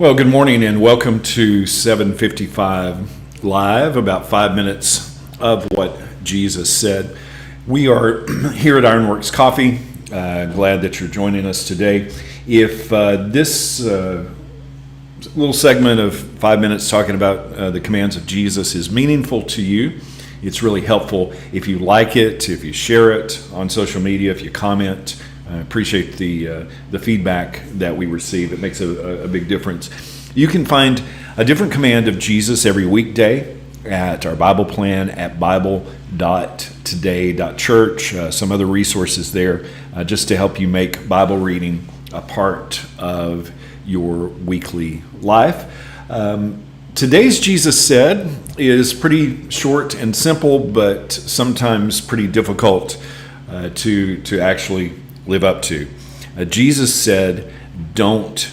Well, good morning and welcome to 755 Live, about 5 minutes of what Jesus said. We are here at Ironworks Coffee. Glad that you're joining us today. If this little segment of 5 minutes talking about the commands of Jesus is meaningful to you, it's really helpful if you like it, if you share it on social media, if you comment. I appreciate the feedback that we receive. It makes a big difference. You can find a different command of Jesus every weekday at our Bible plan at bible.today.church. Some other resources there just to help you make Bible reading a part of your weekly life. Today's Jesus Said is pretty short and simple, but sometimes pretty difficult to actually live up to. Jesus said, "Don't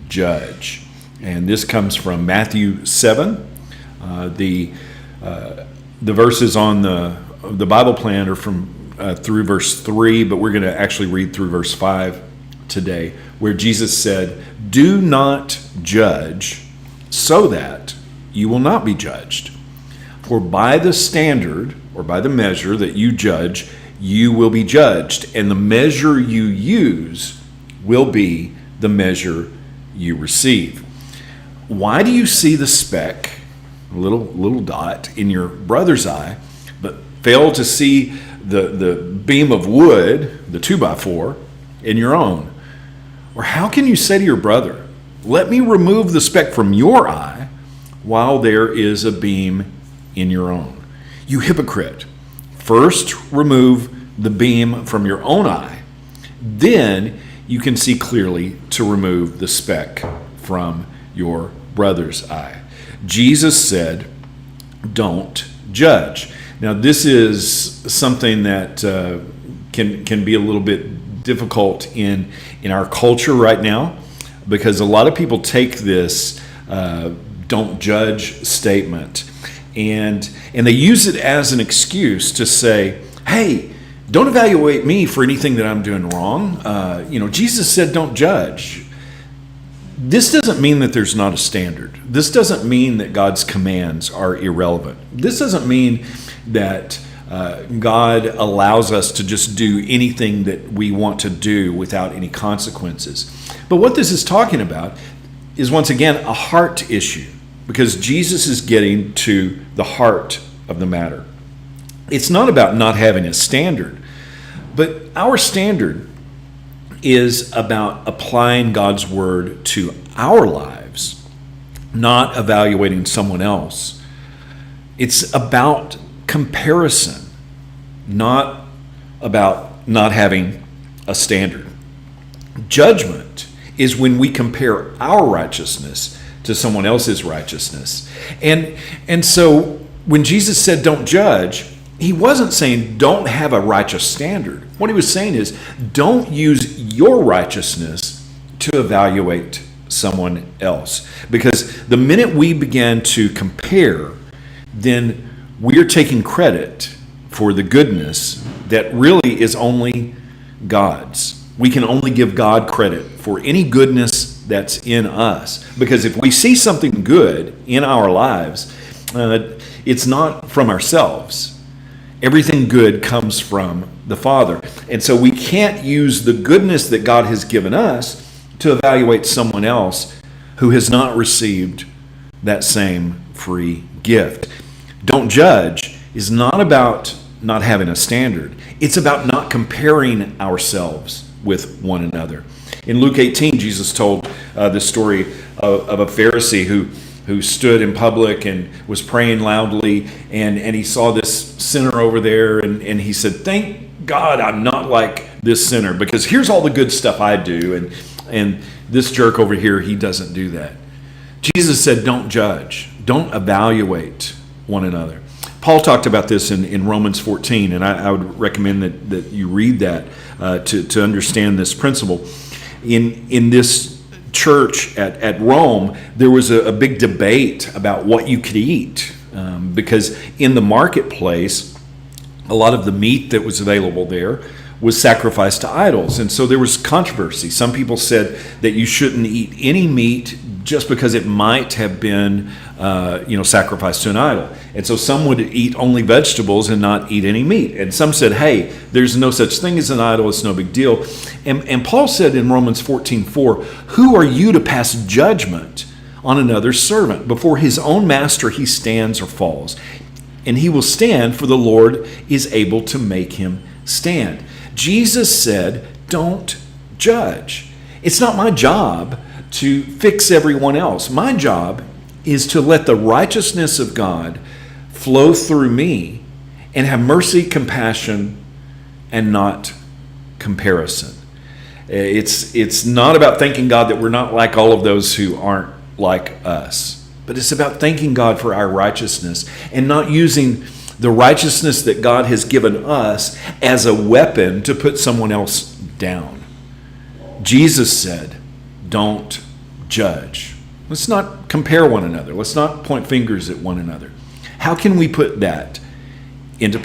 judge." And this comes from Matthew 7. The verses on the Bible plan are from through verse 3, but we're going to actually read through verse 5 today, where Jesus said, "Do not judge so that you will not be judged. For by the standard," or by the measure that you judge, "you will be judged, and the measure you use will be the measure you receive." Why do you see the speck, a little dot, in your brother's eye, but fail to see the beam of wood, the 2x4, in your own? Or how can you say to your brother, "Let me remove the speck from your eye," while there is a beam in your own? You hypocrite! First, remove the beam from your own eye. Then you can see clearly to remove the speck from your brother's eye. Jesus said, "Don't judge." Now, this is something that can be a little bit difficult in our culture right now, because a lot of people take this "don't judge" statement and they use it as an excuse to say, "Hey, don't evaluate me for anything that I'm doing wrong. Jesus said don't judge." This doesn't mean that there's not a standard. This doesn't mean that God's commands are irrelevant. This doesn't mean that God allows us to just do anything that we want to do without any consequences. But what this is talking about is, once again, a heart issue, because Jesus is getting to the heart of the matter. It's not about not having a standard, but our standard is about applying God's word to our lives, not evaluating someone else. It's about comparison, not about not having a standard. Judgment is when we compare our righteousness to someone else's righteousness. And so when Jesus said don't judge, he wasn't saying don't have a righteous standard. What he was saying is don't use your righteousness to evaluate someone else. Because the minute we begin to compare, then we're taking credit for the goodness that really is only God's. We can only give God credit for any goodness that's in us. Because if we see something good in our lives, it's not from ourselves. Everything good comes from the Father. And so we can't use the goodness that God has given us to evaluate someone else who has not received that same free gift. Don't judge is not about not having a standard. It's about not comparing ourselves with one another. In Luke 18, Jesus told the story of a Pharisee who stood in public and was praying loudly, and he saw this sinner over there, and he said, "Thank God I'm not like this sinner, because here's all the good stuff I do, and this jerk over here, he doesn't do that." Jesus said, don't judge. Don't evaluate one another. Paul talked about this in Romans 14, and I would recommend that you read that to understand this principle. In this church at Rome, there was a big debate about what you could eat, because in the marketplace, a lot of the meat that was available there was sacrificed to idols. And so there was controversy. Some people said that you shouldn't eat any meat just because it might have been sacrificed to an idol. And so some would eat only vegetables and not eat any meat. And some said, hey, there's no such thing as an idol, it's no big deal. And Paul said in Romans 14:4, who are you to pass judgment on another's servant? Before his own master he stands or falls. And he will stand, for the Lord is able to make him stand. Jesus said, don't judge. It's not my job to fix everyone else. My job is to let the righteousness of God flow through me and have mercy, compassion, and not comparison. It's not about thanking God that we're not like all of those who aren't like us, but it's about thanking God for our righteousness and not using the righteousness that God has given us as a weapon to put someone else down. Jesus said, don't judge. Let's not compare one another. Let's not point fingers at one another. How can we put that into